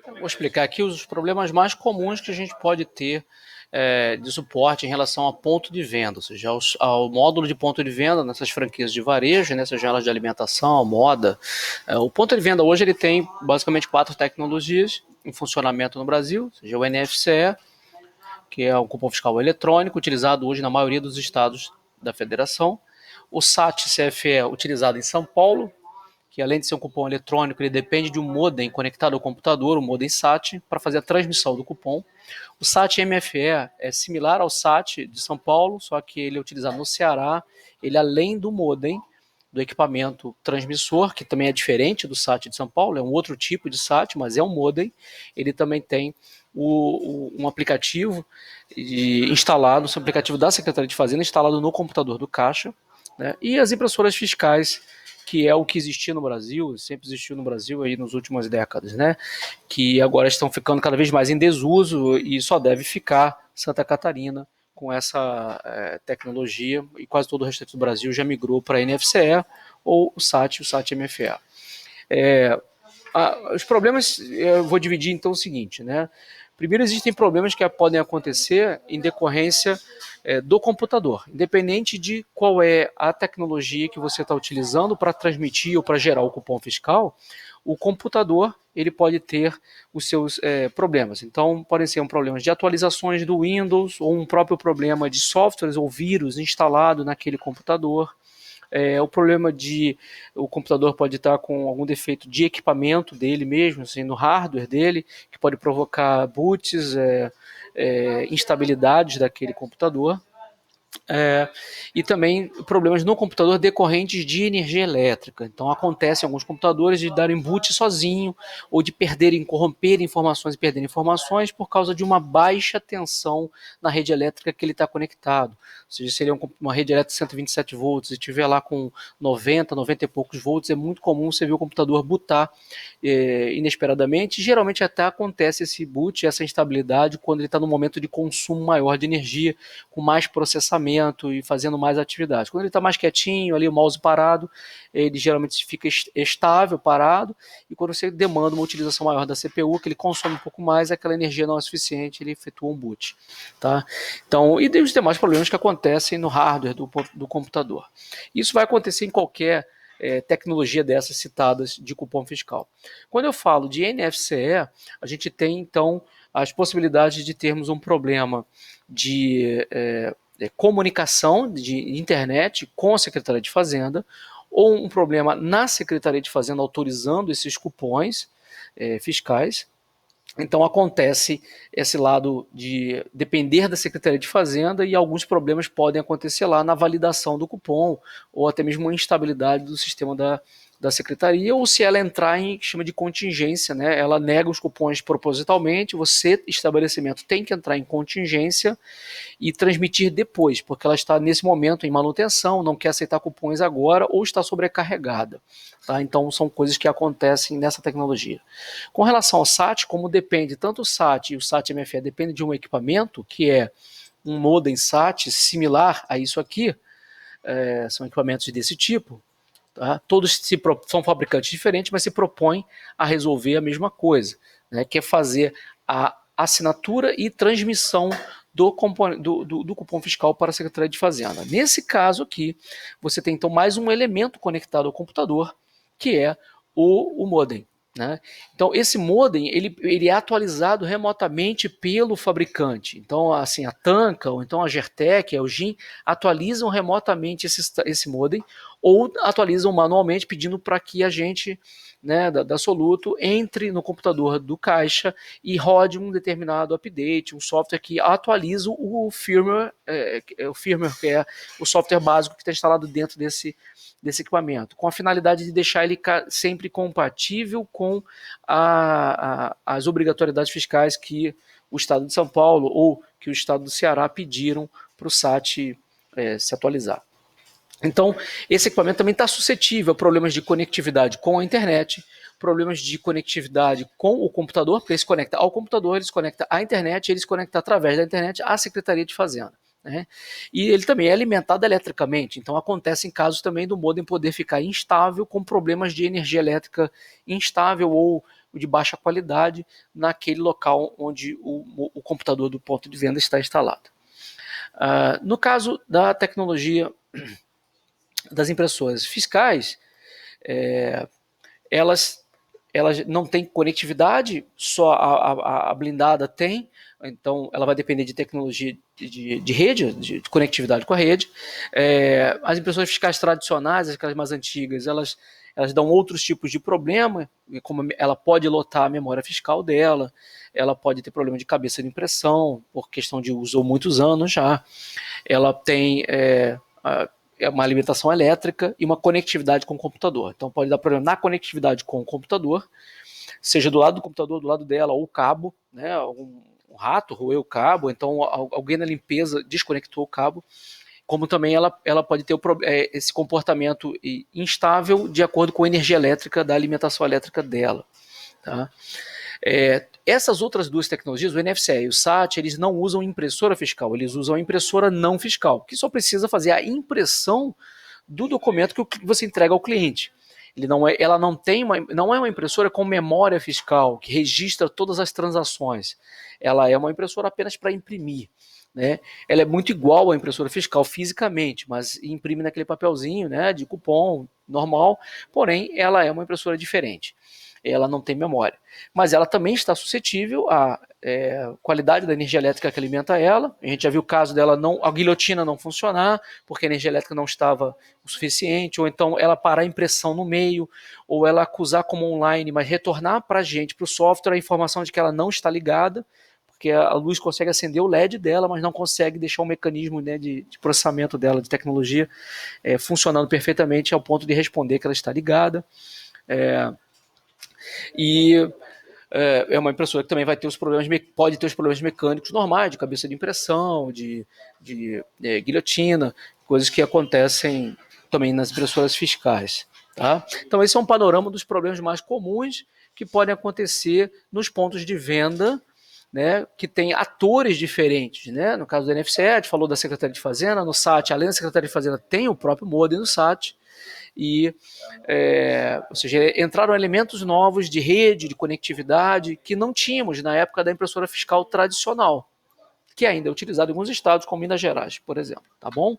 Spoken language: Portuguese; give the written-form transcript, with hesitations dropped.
Vou explicar aqui os problemas mais comuns que a gente pode ter de suporte em relação a ponto de venda, ou seja, ao módulo de ponto de venda nessas franquias de varejo, nessas janelas de alimentação, moda. O ponto de venda hoje ele tem basicamente 4 tecnologias em funcionamento no Brasil, ou seja, o NFCE, que é um cupom fiscal eletrônico, utilizado hoje na maioria dos estados da federação. O SAT-CFE, utilizado em São Paulo, que além de ser um cupom eletrônico, ele depende de um modem conectado ao computador, um modem SAT, para fazer a transmissão do cupom. O SAT-MFE é similar ao SAT de São Paulo, só que ele é utilizado no Ceará. Ele, além do modem, do equipamento transmissor, que também é diferente do SAT de São Paulo, é um outro tipo de SAT, mas é um modem, ele também tem um aplicativo instalado, um aplicativo da Secretaria de Fazenda, instalado no computador do caixa, né? E as impressoras fiscais, que é o que existia no Brasil, sempre existiu no Brasil aí nas últimas décadas, né? Que agora estão ficando cada vez mais em desuso e só deve ficar Santa Catarina com essa tecnologia, e quase todo o resto do Brasil já migrou para a NFCE ou o SAT-MFE. Os problemas, eu vou dividir então o seguinte, né? Primeiro, existem problemas que podem acontecer em decorrência do computador, independente de qual é a tecnologia que você está utilizando para transmitir ou para gerar o cupom fiscal, o computador ele pode ter os seus problemas. Então, podem ser problemas de atualizações do Windows ou um próprio problema de softwares ou vírus instalado naquele computador. O problema de o computador pode estar com algum defeito de equipamento dele mesmo, assim, no hardware dele, que pode provocar boots, instabilidades daquele computador. E também problemas no computador decorrentes de energia elétrica. Então acontece em alguns computadores de darem boot sozinho ou de corromper informações e perder informações por causa de uma baixa tensão na rede elétrica que ele está conectado. Ou seja, se ele é uma rede elétrica de 127 volts e estiver lá com 90 e poucos volts, é muito comum você ver o computador bootar inesperadamente. Geralmente até acontece esse boot, essa instabilidade, quando ele está no momento de consumo maior de energia, com mais processamento e fazendo mais atividades. Quando ele está mais quietinho, ali o mouse parado, ele geralmente fica estável, parado, e quando você demanda uma utilização maior da CPU, que ele consome um pouco mais, aquela energia não é suficiente, ele efetua um boot. Tá? Então, e os demais problemas que acontecem no hardware do computador. Isso vai acontecer em qualquer tecnologia dessas citadas de cupom fiscal. Quando eu falo de NFCE, a gente tem então as possibilidades de termos um problema de comunicação de internet com a Secretaria de Fazenda, ou um problema na Secretaria de Fazenda autorizando esses cupons fiscais. Então acontece esse lado de depender da Secretaria de Fazenda, e alguns problemas podem acontecer lá na validação do cupom, ou até mesmo a instabilidade do sistema da secretaria, ou se ela entrar em chama de contingência, né? Ela nega os cupons propositalmente, você, estabelecimento, tem que entrar em contingência e transmitir depois, porque ela está nesse momento em manutenção, não quer aceitar cupons agora ou está sobrecarregada. Tá? Então são coisas que acontecem nessa tecnologia. Com relação ao SAT, como depende, tanto o SAT e o SAT-MFE depende de um equipamento, que é um modem SAT similar a isso aqui, são equipamentos desse tipo. Tá? Todos são fabricantes diferentes, mas se propõem a resolver a mesma coisa, né? Que é fazer a assinatura e transmissão do cupom fiscal para a Secretaria de Fazenda. Nesse caso aqui, você tem então mais um elemento conectado ao computador, que é o modem. Né? Então, esse modem ele é atualizado remotamente pelo fabricante. Então, assim, a Tanca, ou então a Gertec, a Elgin, atualizam remotamente esse modem, ou atualizam manualmente, pedindo para que a gente, né, da Soluto, entre no computador do caixa e rode um determinado update, um software que atualiza o firmware, que é o software básico que está instalado dentro desse equipamento, com a finalidade de deixar ele sempre compatível com as obrigatoriedades fiscais que o Estado de São Paulo ou que o Estado do Ceará pediram para o SAT se atualizar. Então, esse equipamento também está suscetível a problemas de conectividade com a internet, problemas de conectividade com o computador, porque ele se conecta ao computador, ele se conecta à internet, ele se conecta através da internet à Secretaria de Fazenda. Né? E ele também é alimentado eletricamente, então acontecem casos também do modem poder ficar instável, com problemas de energia elétrica instável ou ou de baixa qualidade naquele local onde o computador do ponto de venda está instalado. No caso da tecnologia das impressoras fiscais, elas não têm conectividade, só a blindada tem, então ela vai depender de tecnologia de rede, de conectividade com a rede. As impressoras fiscais tradicionais, aquelas mais antigas, elas dão outros tipos de problema, como ela pode lotar a memória fiscal dela, ela pode ter problema de cabeça de impressão, por questão de uso há muitos anos já. Ela tem uma alimentação elétrica e uma conectividade com o computador. Então pode dar problema na conectividade com o computador, seja do lado do computador, do lado dela, ou o cabo, né? Um rato roeu o cabo, então alguém na limpeza desconectou o cabo, como também ela pode ter esse comportamento instável de acordo com a energia elétrica da alimentação elétrica dela. Tá? Essas outras duas tecnologias, o NFC e o SAT, eles não usam impressora fiscal, eles usam impressora não fiscal, que só precisa fazer a impressão do documento que você entrega ao cliente. Ela não é uma impressora com memória fiscal, que registra todas as transações. Ela é uma impressora apenas para imprimir. Né? Ela é muito igual à impressora fiscal fisicamente, mas imprime naquele papelzinho, né, de cupom normal, porém ela é uma impressora diferente. Ela não tem memória. Mas ela também está suscetível à qualidade da energia elétrica que alimenta ela. A gente já viu o caso dela, a guilhotina não funcionar, porque a energia elétrica não estava o suficiente, ou então ela parar a impressão no meio, ou ela acusar como online, mas retornar para a gente, para o software, a informação de que ela não está ligada, porque a luz consegue acender o LED dela, mas não consegue deixar o mecanismo, né, de processamento dela, de tecnologia, funcionando perfeitamente ao ponto de responder que ela está ligada. E é uma impressora que também vai ter pode ter os problemas mecânicos normais, de cabeça de impressão, de guilhotina, coisas que acontecem também nas impressoras fiscais. Tá? Então esse é um panorama dos problemas mais comuns que podem acontecer nos pontos de venda, né, que tem atores diferentes. Né? No caso do NFC, a gente falou da Secretaria de Fazenda, no SAT, além da Secretaria de Fazenda, tem o próprio modem no SAT, ou seja, entraram elementos novos de rede, de conectividade, que não tínhamos na época da impressora fiscal tradicional, que ainda é utilizado em alguns estados, como Minas Gerais, por exemplo. Tá bom?